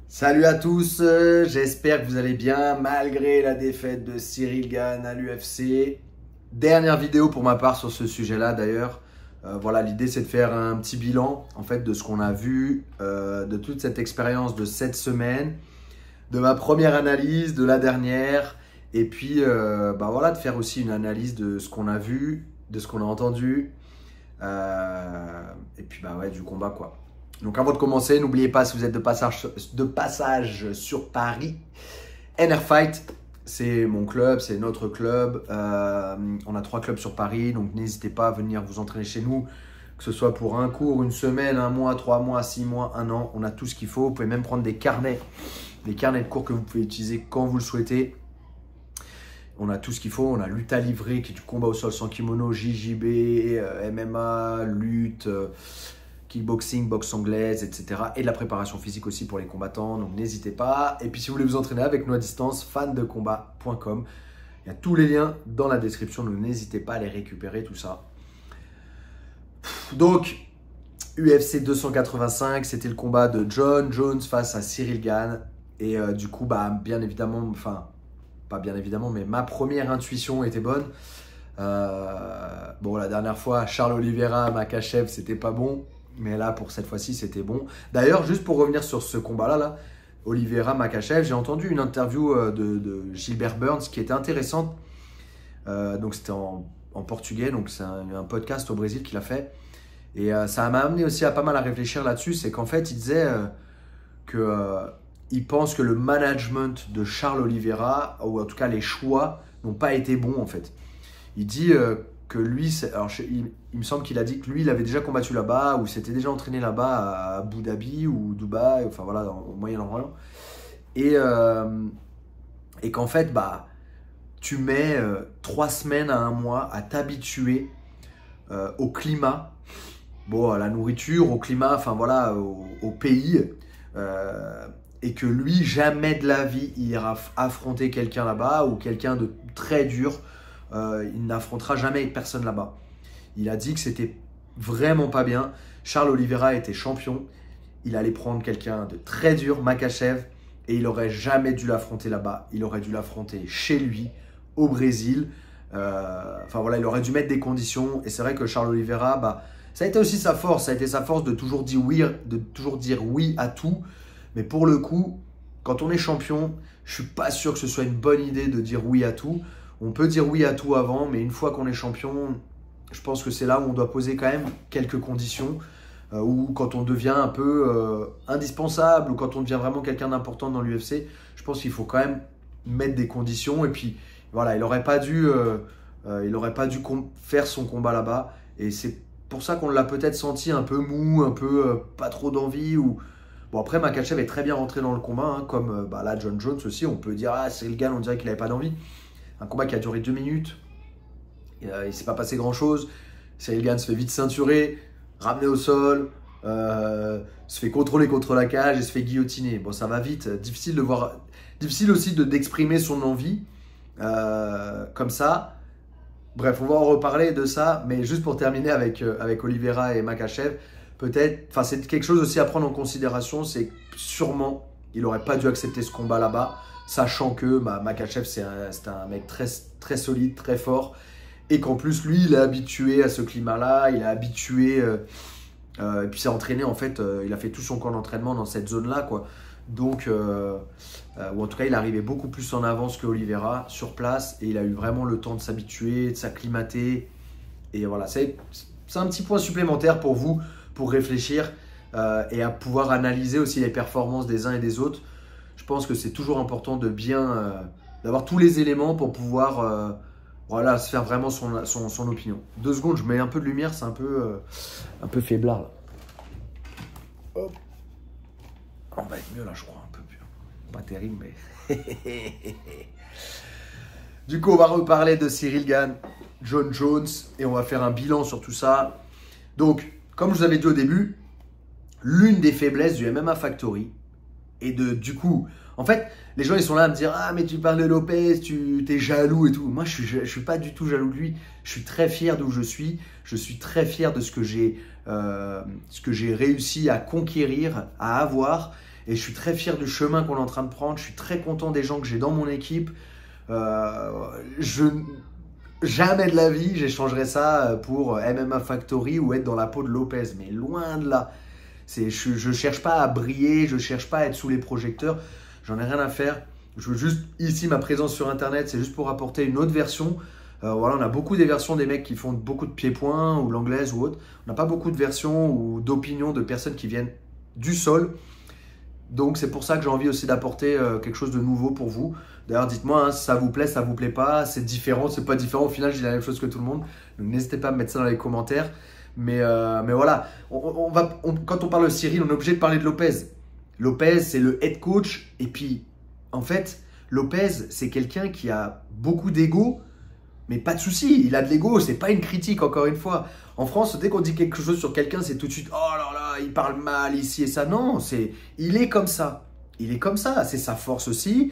Salut à tous, j'espère que vous allez bien malgré la défaite de Cyril Gane à l'UFC. Dernière vidéo pour ma part sur ce sujet-là d'ailleurs. Voilà, l'idée c'est de faire un petit bilan en fait de ce qu'on a vu, de toute cette expérience de cette semaine, de ma première analyse, de la dernière, et puis voilà, de faire aussi une analyse de ce qu'on a vu, de ce qu'on a entendu, et puis ouais, du combat quoi. Donc avant de commencer, n'oubliez pas, si vous êtes de passage sur Paris, NR Fight, c'est mon club, c'est notre club. On a 3 clubs sur Paris, donc n'hésitez pas à venir vous entraîner chez nous, que ce soit pour un cours, une semaine, 1 mois, 3 mois, 6 mois, 1 an. On a tout ce qu'il faut. Vous pouvez même prendre des carnets de cours que vous pouvez utiliser quand vous le souhaitez. On a tout ce qu'il faut. On a lutte à livrer, qui est du combat au sol sans kimono, JJB, MMA, lutte, kickboxing, boxe anglaise, etc. Et de la préparation physique aussi pour les combattants, donc n'hésitez pas. Et puis si vous voulez vous entraîner avec nous à distance, fandecombat.com. Il y a tous les liens dans la description, donc n'hésitez pas à les récupérer, tout ça. Donc, UFC 285, c'était le combat de Jon Jones face à Cyril Gane. Et du coup, bien évidemment, enfin, pas bien évidemment, mais ma première intuition était bonne. Bon, la dernière fois, Charles Oliveira, Makhachev, c'était pas bon. Mais là, pour cette fois-ci, c'était bon. D'ailleurs, juste pour revenir sur ce combat-là, Oliveira, Makhachev, j'ai entendu une interview de Gilbert Burns qui était intéressante. Donc, c'était en portugais. Donc, c'est un podcast au Brésil qu'il a fait. Et ça m'a amené aussi à pas mal à réfléchir là-dessus. C'est qu'en fait, il disait qu'il pense que le management de Charles Oliveira, ou en tout cas les choix, n'ont pas été bons, en fait. Il dit que lui, alors il me semble qu'il a dit que lui, il avait déjà combattu là-bas, ou s'était déjà entraîné là-bas à Abu Dhabi ou Dubaï, enfin voilà, au Moyen-Orient. Et qu'en fait, tu mets 3 semaines à 1 mois à t'habituer au climat, bon, à la nourriture, au climat, enfin voilà, au pays. Et que lui, jamais de la vie, il ira affronter quelqu'un là-bas ou quelqu'un de très dur. Il n'affrontera jamais personne là-bas. Il a dit que c'était vraiment pas bien. Charles Oliveira était champion. Il allait prendre quelqu'un de très dur, Makhachev, et il aurait jamais dû l'affronter là-bas. Il aurait dû l'affronter chez lui, au Brésil. Enfin voilà, il aurait dû mettre des conditions. Et c'est vrai que Charles Oliveira, ça a été aussi sa force. Ça a été sa force de toujours dire oui à tout. Mais pour le coup, quand on est champion, je suis pas sûr que ce soit une bonne idée de dire oui à tout. On peut dire oui à tout avant, mais une fois qu'on est champion, je pense que c'est là où on doit poser quand même quelques conditions. Ou quand on devient un peu indispensable, ou quand on devient vraiment quelqu'un d'important dans l'UFC, je pense qu'il faut quand même mettre des conditions. Et puis voilà, il n'aurait pas dû faire son combat là-bas. Et c'est pour ça qu'on l'a peut-être senti un peu mou, un peu pas trop d'envie. Bon, après, Makhachev est très bien rentré dans le combat, hein, comme là, Jon Jones aussi. On peut dire, c'est le gars, on dirait qu'il n'avait pas d'envie. Un combat qui a duré 2 minutes. Il ne s'est pas passé grand-chose. Cyril Gane se fait vite ceinturer, ramener au sol, se fait contrôler contre la cage et se fait guillotiner. Bon, ça va vite. Difficile aussi d'exprimer son envie comme ça. Bref, on va en reparler de ça. Mais juste pour terminer avec Oliveira et Makhachev, peut-être, enfin c'est quelque chose aussi à prendre en considération, c'est que sûrement il n'aurait pas dû accepter ce combat là-bas, sachant que Makhachev c'est un mec très, très solide, très fort, et qu'en plus lui il est habitué à ce climat-là, il est habitué, et puis s'est entraîné en fait, il a fait tout son camp d'entraînement dans cette zone-là, quoi. Donc, ou en tout cas il est arrivé beaucoup plus en avance que Oliveira sur place, et il a eu vraiment le temps de s'habituer, de s'acclimater, et voilà, c'est un petit point supplémentaire pour vous, pour réfléchir et à pouvoir analyser aussi les performances des uns et des autres. Je pense que c'est toujours important de d'avoir tous les éléments pour pouvoir voilà, se faire vraiment son opinion. 2 secondes, je mets un peu de lumière, c'est un peu faiblard là. Hop. On va être mieux là, je crois, un peu mieux. Pas terrible, mais... Du coup, on va reparler de Cyril Gane, Jon Jones, et on va faire un bilan sur tout ça. Donc, comme je vous avais dit au début, l'une des faiblesses du MMA Factory, du coup, en fait, les gens ils sont là à me dire ah mais tu parles de Lopez, tu t'es jaloux et tout. Moi je suis pas du tout jaloux de lui. Je suis très fier d'où je suis. Je suis très fier de ce que j'ai réussi à conquérir, à avoir. Et je suis très fier du chemin qu'on est en train de prendre. Je suis très content des gens que j'ai dans mon équipe. Jamais de la vie j'échangerais ça pour MMA Factory ou être dans la peau de Lopez. Mais loin de là. Je cherche pas à briller, je cherche pas à être sous les projecteurs. J'en ai rien à faire. Je veux juste, ici, ma présence sur Internet, c'est juste pour apporter une autre version. Voilà, on a beaucoup des versions des mecs qui font beaucoup de pieds-points ou l'anglaise ou autre. On n'a pas beaucoup de versions ou d'opinions de personnes qui viennent du sol. Donc, c'est pour ça que j'ai envie aussi d'apporter quelque chose de nouveau pour vous. D'ailleurs, dites-moi si ça vous plaît pas, c'est différent, c'est pas différent. Au final, je dis la même chose que tout le monde. Donc, n'hésitez pas à me mettre ça dans les commentaires. Mais voilà, quand on parle de Cyril, on est obligé de parler de Lopez. Lopez, c'est le head coach. Et puis, en fait, Lopez, c'est quelqu'un qui a beaucoup d'ego, mais pas de souci. Il a de l'ego, c'est pas une critique, encore une fois. En France, dès qu'on dit quelque chose sur quelqu'un, c'est tout de suite « Oh là là, il parle mal ici et ça ». Non, il est comme ça. Il est comme ça, c'est sa force aussi.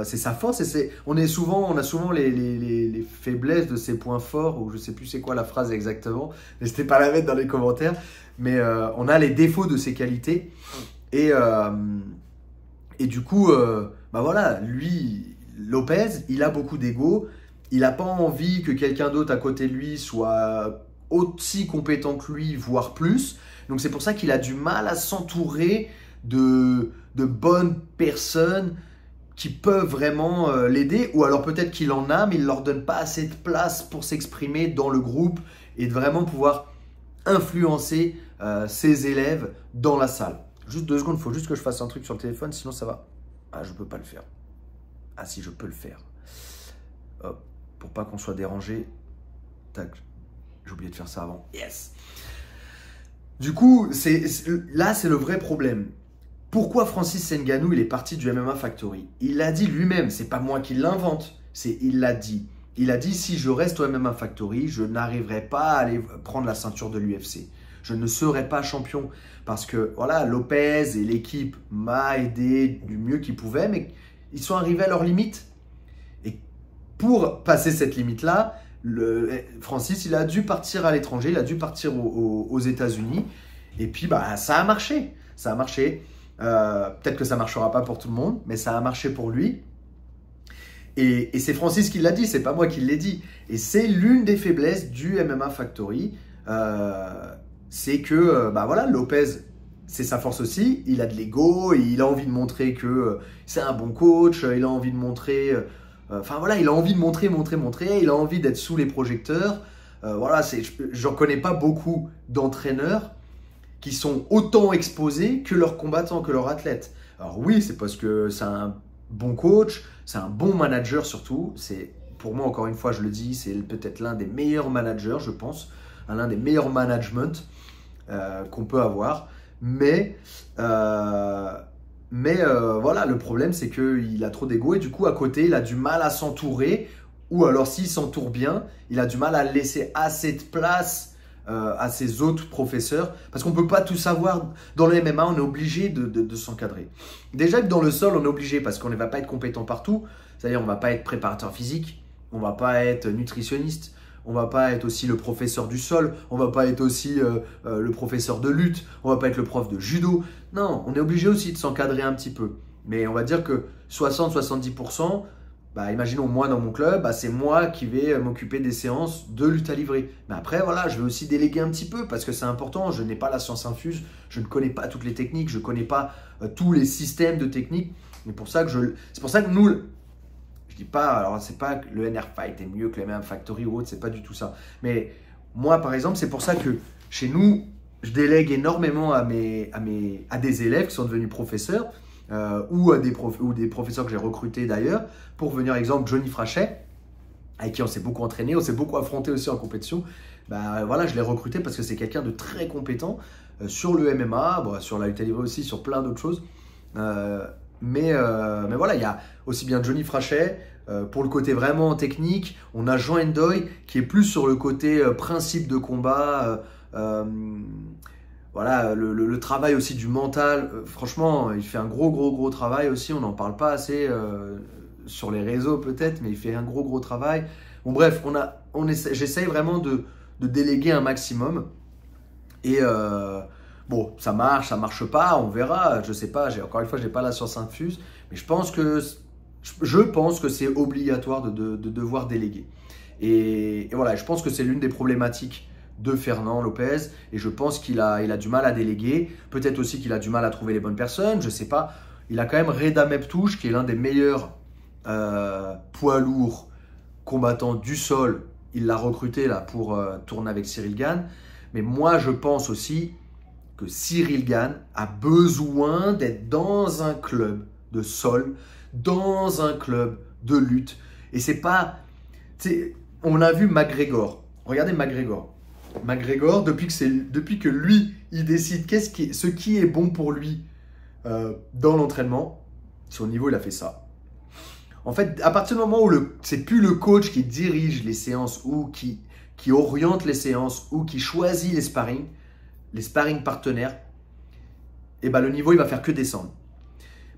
C'est sa force et on a souvent les faiblesses de ses points forts, ou je sais plus c'est quoi la phrase exactement, n'hésitez pas à la mettre dans les commentaires, mais on a les défauts de ses qualités et du coup bah voilà, lui Lopez, il a beaucoup d'ego, il n'a pas envie que quelqu'un d'autre à côté de lui soit aussi compétent que lui, voire plus, donc c'est pour ça qu'il a du mal à s'entourer de bonnes personnes qui peuvent vraiment l'aider, ou alors peut-être qu'il en a, mais il ne leur donne pas assez de place pour s'exprimer dans le groupe et de vraiment pouvoir influencer ses élèves dans la salle. Juste 2 secondes, il faut juste que je fasse un truc sur le téléphone, sinon ça va. Ah, je ne peux pas le faire. Ah si, je peux le faire. Hop, pour pas qu'on soit dérangé. Tac, j'ai oublié de faire ça avant. Yes. Du coup, là, c'est le vrai problème. Pourquoi Francis Ngannou il est parti du MMA Factory? Il l'a dit lui-même, c'est pas moi qui l'invente, il l'a dit. Il a dit si je reste au MMA Factory, je n'arriverai pas à aller prendre la ceinture de l'UFC. Je ne serai pas champion parce que voilà, Lopez et l'équipe m'a aidé du mieux qu'ils pouvaient, mais ils sont arrivés à leur limite. Et pour passer cette limite-là, Francis il a dû partir à l'étranger, il a dû partir aux États-Unis. Et puis bah ça a marché, ça a marché. Peut-être que ça ne marchera pas pour tout le monde, mais ça a marché pour lui. Et c'est Francis qui l'a dit, c'est pas moi qui l'ai dit. Et c'est l'une des faiblesses du MMA Factory. C'est que, bah voilà, Lopez, c'est sa force aussi. Il a de l'ego, il a envie de montrer que c'est un bon coach, il a envie de montrer... Enfin voilà, il a envie de montrer, il a envie d'être sous les projecteurs. Voilà, j'en connais pas beaucoup d'entraîneurs qui sont autant exposés que leurs combattants, que leurs athlètes. Alors oui, c'est parce que c'est un bon coach, c'est un bon manager surtout. C'est, pour moi, encore une fois, je le dis, c'est peut-être l'un des meilleurs managers, je pense, l'un des meilleurs managements qu'on peut avoir. Mais voilà, le problème, c'est qu'il a trop d'ego et du coup, à côté, il a du mal à s'entourer. Ou alors, s'il s'entoure bien, il a du mal à laisser assez de place à ses autres professeurs, parce qu'on ne peut pas tout savoir. Dans le MMA, on est obligé de s'encadrer. Déjà que dans le sol, on est obligé, parce qu'on ne va pas être compétent partout, c'est-à-dire on ne va pas être préparateur physique, on ne va pas être nutritionniste, on ne va pas être aussi le professeur du sol, on ne va pas être aussi le professeur de lutte, on ne va pas être le prof de judo. Non, on est obligé aussi de s'encadrer un petit peu. Mais on va dire que 60-70%, bah, imaginons moi dans mon club, bah, c'est moi qui vais m'occuper des séances de lutte à livrer. Mais après, voilà, je vais aussi déléguer un petit peu parce que c'est important. Je n'ai pas la science infuse, je ne connais pas toutes les techniques, je ne connais pas tous les systèmes de techniques. C'est pour ça que nous, je dis pas, alors c'est pas que le NR Fight est mieux que le MMA Factory ou autre, c'est pas du tout ça. Mais moi, par exemple, c'est pour ça que chez nous, je délègue énormément à des élèves qui sont devenus professeurs. Ou des professeurs que j'ai recrutés d'ailleurs, pour venir, exemple, Johnny Frachet, avec qui on s'est beaucoup entraîné, on s'est beaucoup affronté aussi en compétition. Bah, voilà, je l'ai recruté parce que c'est quelqu'un de très compétent sur le MMA, bon, sur la lutte à livrer aussi, sur plein d'autres choses. Mais voilà, il y a aussi bien Johnny Frachet, pour le côté vraiment technique. On a Jean Endoy qui est plus sur le côté principe de combat, voilà, le travail aussi du mental, franchement, il fait un gros travail aussi. On n'en parle pas assez sur les réseaux peut-être, mais il fait un gros travail. Bon, bref, j'essaye vraiment de déléguer un maximum. Et bon, ça marche pas, on verra. Je sais pas, encore une fois, j'ai pas la science infuse, mais je pense que c'est obligatoire de devoir déléguer. Et voilà, je pense que c'est l'une des problématiques de Fernand Lopez, et je pense qu'il a du mal à déléguer. Peut-être aussi qu'il a du mal à trouver les bonnes personnes, je sais pas. Il a quand même Reda Meptouche, qui est l'un des meilleurs poids lourds combattants du sol. Il l'a recruté là pour tourner avec Cyril Gane. Mais moi, je pense aussi que Cyril Gane a besoin d'être dans un club de sol, dans un club de lutte. Et c'est pas... On a vu McGregor. Regardez McGregor. McGregor, depuis que lui, il décide ce qui est bon pour lui dans l'entraînement, son niveau, il a fait ça. En fait, à partir du moment où c'est plus le coach qui dirige les séances ou qui oriente les séances ou qui choisit les sparring partenaires, et ben le niveau, il va faire que descendre.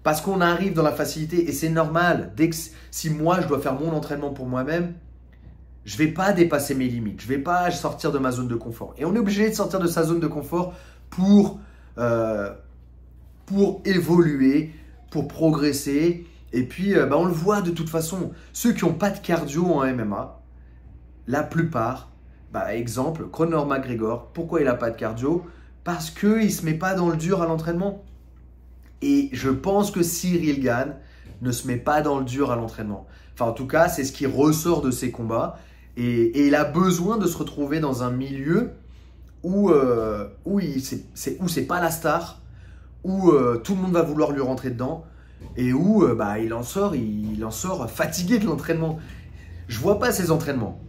Parce qu'on arrive dans la facilité et c'est normal. Si moi, je dois faire mon entraînement pour moi-même, je ne vais pas dépasser mes limites. Je ne vais pas sortir de ma zone de confort. Et on est obligé de sortir de sa zone de confort pour évoluer, pour progresser. Et puis, on le voit de toute façon. Ceux qui n'ont pas de cardio en MMA, la plupart, exemple, Conor McGregor, pourquoi il n'a pas de cardio? Parce qu'il ne se met pas dans le dur à l'entraînement. Et je pense que Cyril Gane ne se met pas dans le dur à l'entraînement. Enfin, en tout cas, c'est ce qui ressort de ses combats. Et il a besoin de se retrouver dans un milieu où c'est pas la star, où tout le monde va vouloir lui rentrer dedans et où il en sort fatigué de l'entraînement. Je vois pas ses entraînements.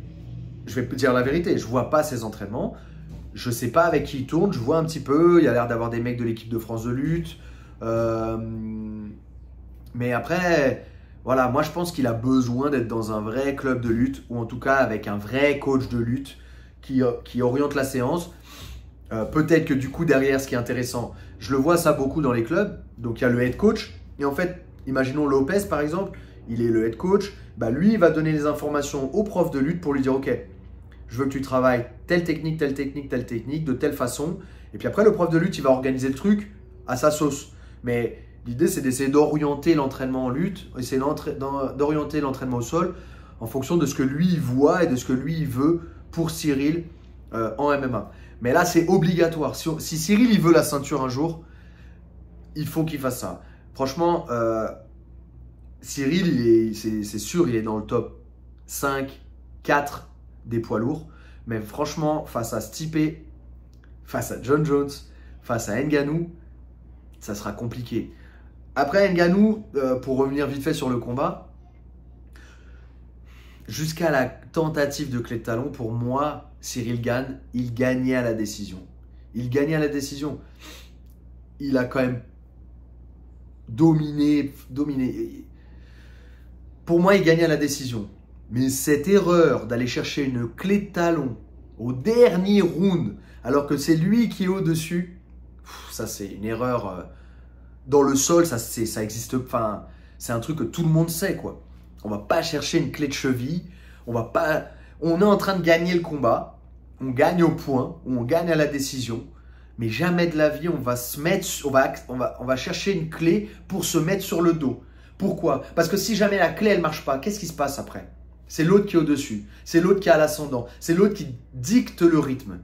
Je vais te dire la vérité, je vois pas ses entraînements. Je sais pas avec qui il tourne, je vois un petit peu. Il y a l'air d'avoir des mecs de l'équipe de France de lutte. Mais après... Voilà, moi je pense qu'il a besoin d'être dans un vrai club de lutte ou en tout cas avec un vrai coach de lutte qui oriente la séance. Peut-être que du coup derrière, ce qui est intéressant, je le vois ça beaucoup dans les clubs. Donc il y a le head coach et en fait, imaginons Lopez par exemple, il est le head coach. Lui, il va donner les informations au prof de lutte pour lui dire ok, je veux que tu travailles telle technique, de telle façon. Et puis après, le prof de lutte, il va organiser le truc à sa sauce. Mais l'idée, c'est d'essayer d'orienter l'entraînement en lutte, essayer d'orienter l'entraînement au sol en fonction de ce que lui il voit et de ce que lui il veut pour Cyril en MMA. Mais là, c'est obligatoire. Si Cyril il veut la ceinture un jour, il faut qu'il fasse ça. Franchement, Cyril, c'est sûr, il est dans le top 5, 4 des poids lourds. Mais franchement, face à Stipe, face à John Jones, face à Ngannou, ça sera compliqué. Après Ngannou, pour revenir vite fait sur le combat, jusqu'à la tentative de clé de talon, pour moi, Cyril Gane, il gagnait à la décision. Il gagnait à la décision. Il a quand même dominé. Pour moi, il gagnait à la décision. Mais cette erreur d'aller chercher une clé de talon au dernier round, alors que c'est lui qui est au-dessus, ça c'est une erreur. Dans le sol, ça existe. Enfin, c'est un truc que tout le monde sait, quoi. On va pas chercher une clé de cheville. On est en train de gagner le combat. On gagne au point ou on gagne à la décision. Mais jamais de la vie, on va chercher une clé pour se mettre sur le dos. Pourquoi? Parce que si jamais la clé, elle marche pas, qu'est-ce qui se passe après? C'est l'autre qui est au-dessus. C'est l'autre qui a l'ascendant. C'est l'autre qui dicte le rythme.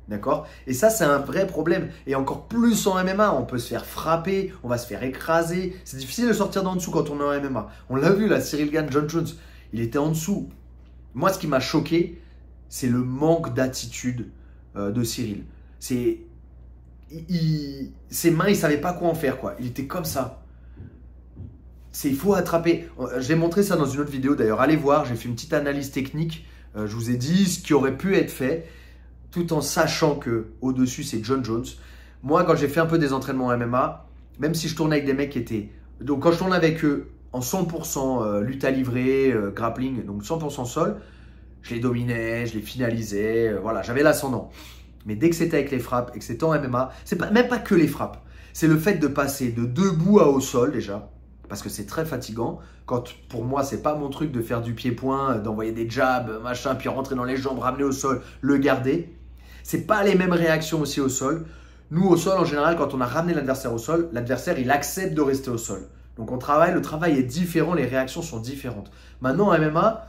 D'accord? Et ça, c'est un vrai problème. Et encore plus en MMA, on peut se faire frapper, on va se faire écraser. C'est difficile de sortir d'en dessous quand on est en MMA. On l'a vu là, Cyril Gane, John Jones, il était en dessous. Moi, ce qui m'a choqué, c'est le manque d'attitude de Cyril. Ses mains, il ne savait pas quoi en faire, quoi. Il était comme ça. Il faut attraper. J'ai montré ça dans une autre vidéo d'ailleurs. Allez voir, j'ai fait une petite analyse technique. Je vous ai dit ce qui aurait pu être fait, tout en sachant que au-dessus, c'est John Jones. Moi, quand j'ai fait un peu des entraînements en MMA, même si je tournais avec des mecs qui étaient... Donc, quand je tournais avec eux en 100% lutte à livrer, grappling, donc 100% sol, je les dominais, je les finalisais, voilà, j'avais l'ascendant. Mais dès que c'était avec les frappes et que c'était en MMA, c'est même pas que les frappes. C'est le fait de passer de debout à au sol déjà, parce que c'est très fatigant. Quand pour moi, c'est pas mon truc de faire du pied-point, d'envoyer des jabs, machin, puis rentrer dans les jambes, ramener au sol, le garder. C'est pas les mêmes réactions aussi au sol. Nous, au sol, en général, quand on a ramené l'adversaire au sol, l'adversaire, il accepte de rester au sol. Donc on travaille, le travail est différent, les réactions sont différentes. Maintenant, en MMA,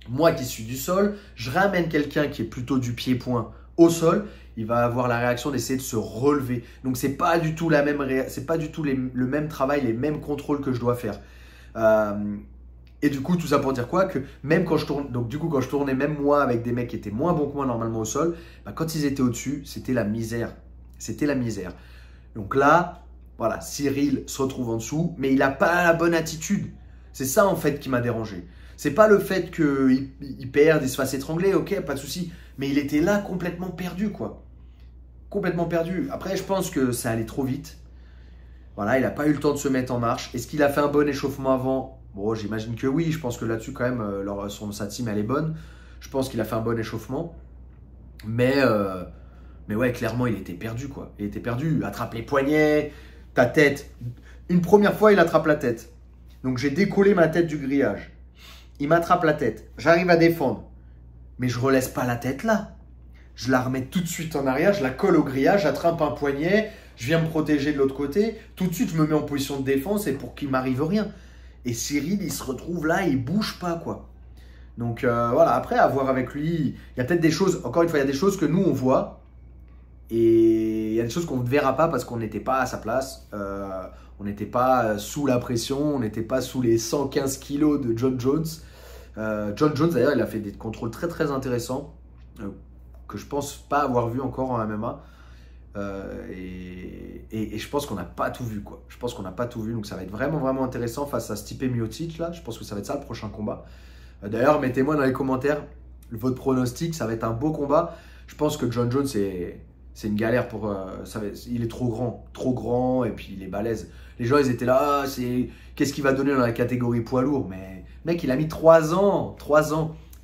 moi qui suis du sol, je ramène quelqu'un qui est plutôt du pied-point au sol, il va avoir la réaction d'essayer de se relever. Donc c'est pas du tout la même c'est pas du tout le même travail, les mêmes contrôles que je dois faire. Et du coup, tout ça pour dire quoi? Que même quand je tourne, donc du coup, quand je tournais, même moi, avec des mecs qui étaient moins bons que moi normalement au sol, bah, quand ils étaient au-dessus, c'était la misère. C'était la misère. Donc là, voilà, Cyril se retrouve en dessous, mais il n'a pas la bonne attitude. C'est ça en fait qui m'a dérangé. C'est pas le fait qu'il perde, il se fasse étrangler, ok, pas de souci. Mais il était là complètement perdu, quoi. Complètement perdu. Après, je pense que ça allait trop vite. Voilà, il n'a pas eu le temps de se mettre en marche. Est-ce qu'il a fait un bon échauffement avant? Bon, j'imagine que oui. Je pense que là-dessus, quand même, sa team, elle est bonne. Je pense qu'il a fait un bon échauffement. Mais ouais, clairement, il était perdu, quoi. Il était perdu. Il attrape les poignets, ta tête. Une première fois, il attrape la tête. Donc, j'ai décollé ma tête du grillage. Il m'attrape la tête. J'arrive à défendre. Mais je ne relaisse pas la tête là. Je la remets tout de suite en arrière. Je la colle au grillage. J'attrape un poignet. Je viens me protéger de l'autre côté. Tout de suite, je me mets en position de défense et pour qu'il ne m'arrive rien. Et Cyril, il se retrouve là. Il ne bouge pas, quoi. Donc, voilà. Après, à voir avec lui. Il y a peut-être des choses. Encore une fois, il y a des choses que nous, on voit. Et il y a des choses qu'on ne verra pas parce qu'on n'était pas à sa place. On n'était pas sous la pression. On n'était pas sous les 115 kilos de John Jones. John Jones, d'ailleurs, il a fait des contrôles très très intéressants que je pense pas avoir vu encore en MMA. Et je pense qu'on n'a pas tout vu, quoi. Je pense qu'on n'a pas tout vu. Donc ça va être vraiment vraiment intéressant face à Stipe Miocic là. Je pense que ça va être ça le prochain combat. D'ailleurs, mettez-moi dans les commentaires votre pronostic. Ça va être un beau combat. Je pense que John Jones c'est une galère pour. Il est trop grand et puis il est balèze. Les gens ils étaient là, qu'est-ce qu'il va donner dans la catégorie poids lourd? Mais mec, il a mis 3 ans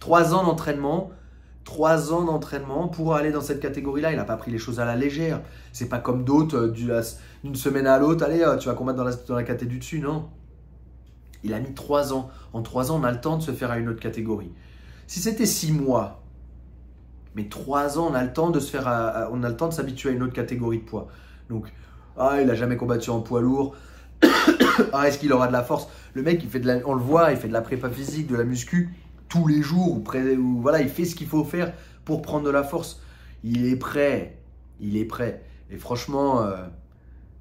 d'entraînement. 3 ans d'entraînement pour aller dans cette catégorie-là. Il n'a pas pris les choses à la légère. C'est pas comme d'autres, d'une semaine à l'autre, allez, tu vas combattre dans la catégorie du dessus. Non. Il a mis 3 ans. En 3 ans, on a le temps de se faire à une autre catégorie. Si c'était 6 mois, mais 3 ans, on a le temps de s'habituer à une autre catégorie de poids. Donc, il n'a jamais combattu en poids lourd. Est-ce qu'il aura de la force? Le mec, on le voit, il fait de la prépa physique, de la muscu tous les jours, ou voilà, il fait ce qu'il faut faire pour prendre de la force. Il est prêt. Et franchement,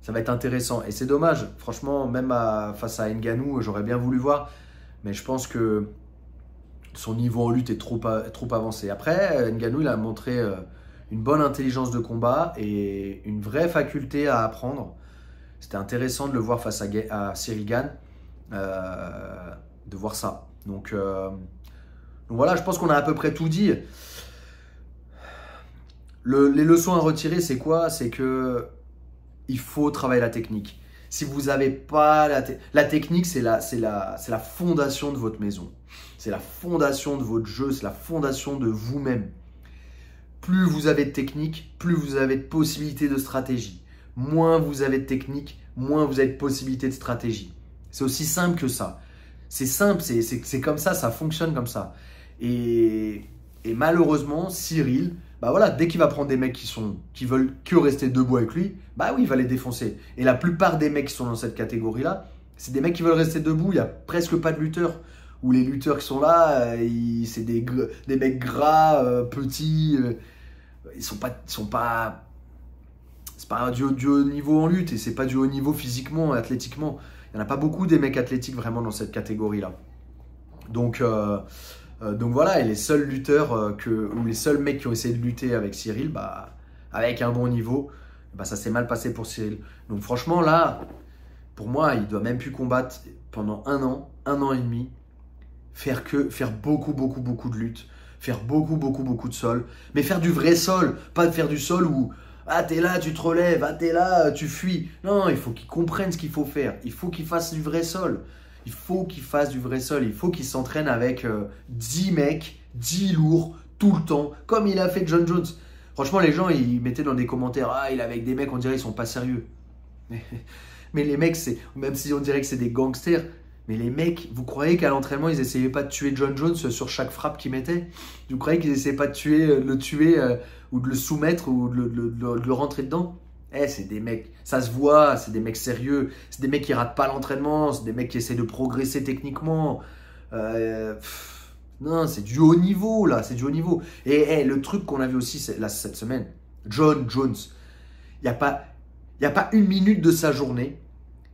ça va être intéressant. Et c'est dommage, franchement, même face à Ngannou, j'aurais bien voulu voir. Mais je pense que son niveau en lutte est trop avancé. Après, Ngannou, il a montré une bonne intelligence de combat et une vraie faculté à apprendre. C'était intéressant de le voir face à Cyril Gane, de voir ça. Donc voilà, je pense qu'on a à peu près tout dit. Les leçons à retirer, c'est quoi? C'est que il faut travailler la technique. Si vous n'avez pas la technique, c'est la fondation de votre maison. C'est la fondation de votre jeu, c'est la fondation de vous-même. Plus vous avez de technique, plus vous avez de possibilités de stratégie. Moins vous avez de technique, moins vous avez de possibilités de stratégie. C'est aussi simple que ça. C'est simple, c'est comme ça, ça fonctionne comme ça. Et malheureusement, Cyril, bah voilà, dès qu'il va prendre des mecs qui veulent que rester debout avec lui, bah oui, il va les défoncer. Et la plupart des mecs qui sont dans cette catégorie-là, c'est des mecs qui veulent rester debout. Il n'y a presque pas de lutteurs. Ou les lutteurs qui sont là, c'est des mecs gras, petits. C'est pas du haut niveau en lutte et c'est pas du haut niveau physiquement, athlétiquement. Il n'y en a pas beaucoup des mecs athlétiques vraiment dans cette catégorie-là. Donc voilà, et les seuls lutteurs ou les seuls mecs qui ont essayé de lutter avec Cyril, bah, avec un bon niveau, bah, ça s'est mal passé pour Cyril. Donc franchement là, pour moi, il doit même plus combattre pendant 1 an et demi, faire beaucoup de luttes, faire beaucoup de sol, mais faire du vrai sol, pas de faire du sol où t'es là, tu te relèves, t'es là, tu fuis. Non, il faut qu'il comprenne ce qu'il faut faire, il faut qu'il fasse du vrai sol. Il faut qu'il s'entraîne avec 10 mecs, 10 lourds, tout le temps, comme il a fait John Jones. Franchement, les gens, ils mettaient dans des commentaires, ah, il est avec des mecs, on dirait ils sont pas sérieux. Mais, mais les mecs, même si on dirait que c'est des gangsters, mais les mecs, vous croyez qu'à l'entraînement, ils essayaient pas de tuer John Jones sur chaque frappe qu'ils mettaient? Vous croyez qu'ils essayaient pas de le tuer ou de le soumettre ou de le rentrer dedans? C'est des mecs, ça se voit, c'est des mecs sérieux, c'est des mecs qui ratent pas l'entraînement, c'est des mecs qui essaient de progresser techniquement. Non, c'est du haut niveau, là, c'est du haut niveau. Et le truc qu'on a vu aussi là, cette semaine, John Jones, il n'y a pas une minute de sa journée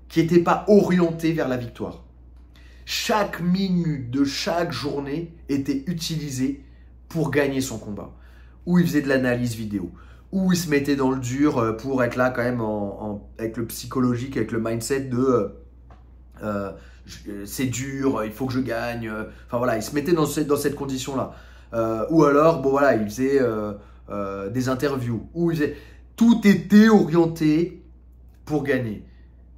qui n'était pas orientée vers la victoire. Chaque minute de chaque journée était utilisée pour gagner son combat. Où il faisait de l'analyse vidéo, où il se mettait dans le dur pour être là quand même avec le psychologique, avec le mindset de c'est dur, il faut que je gagne. Enfin voilà, il se mettait dans cette condition-là. Ou alors, bon voilà, il faisait des interviews. Tout était orienté pour gagner.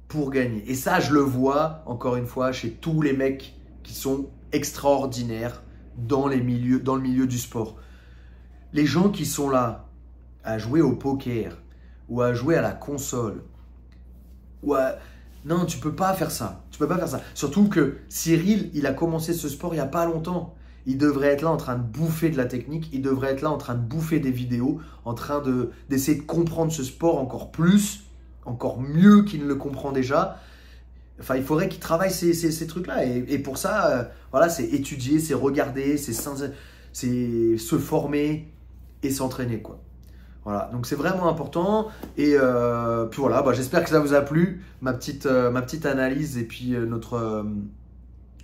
Pour gagner. Et ça, je le vois, encore une fois, chez tous les mecs qui sont extraordinaires dans le milieu du sport. Les gens qui sont là à jouer au poker ou à jouer à la console non, tu peux pas faire ça. Tu peux pas faire ça. Surtout que Cyril, il a commencé ce sport il n'y a pas longtemps. Il devrait être là en train de bouffer de la technique. Il devrait être là en train de bouffer des vidéos, en train d'essayer de comprendre ce sport encore plus, encore mieux qu'il ne le comprend déjà. Enfin, il faudrait qu'il travaille ces trucs-là. Et pour ça, voilà, c'est étudier, c'est regarder, c'est se former et s'entraîner, quoi. Voilà, donc c'est vraiment important. Et puis voilà, j'espère que ça vous a plu, ma petite analyse. Et puis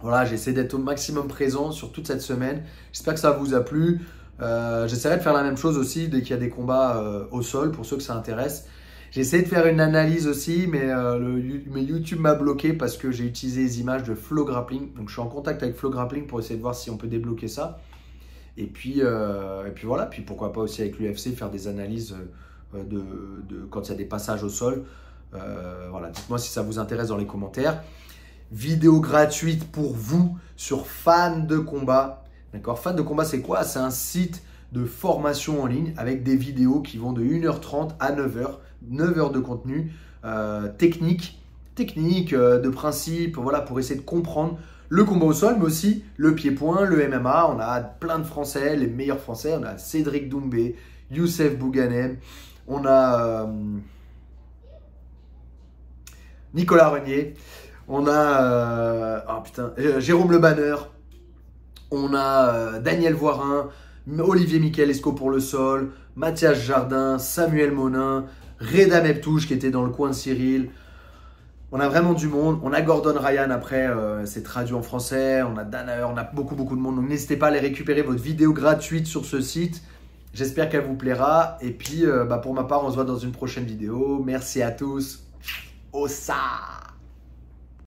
voilà, j'essaie d'être au maximum présent sur toute cette semaine. J'espère que ça vous a plu. J'essaierai de faire la même chose aussi dès qu'il y a des combats au sol, pour ceux que ça intéresse. J'ai essayé de faire une analyse aussi, mais YouTube m'a bloqué parce que j'ai utilisé les images de Flow Grappling. Donc je suis en contact avec Flow Grappling pour essayer de voir si on peut débloquer ça. Et puis voilà, puis pourquoi pas aussi avec l'UFC faire des analyses quand il y a des passages au sol. Voilà, dites-moi si ça vous intéresse dans les commentaires. Vidéo gratuite pour vous sur Fan de Combat. D'accord, Fan de Combat, c'est quoi? C'est un site de formation en ligne avec des vidéos qui vont de 1h30 à 9h. 9 heures de contenu technique, de principe, voilà, pour essayer de comprendre le combat au sol, mais aussi le pied-point, le MMA. On a plein de Français, les meilleurs Français. On a Cédric Doumbé, Youssef Bouganem, on a Nicolas Renier, on a Jérôme Le Banner, on a Daniel Voirin, Olivier Michael-Esco pour le sol, Mathias Jardin, Samuel Monin, Reda Meptouche qui était dans le coin de Cyril. On a vraiment du monde. On a Gordon Ryan après, c'est traduit en français. On a Danaher, on a beaucoup de monde. Donc n'hésitez pas à aller récupérer votre vidéo gratuite sur ce site. J'espère qu'elle vous plaira. Et puis pour ma part, on se voit dans une prochaine vidéo. Merci à tous. Ossa!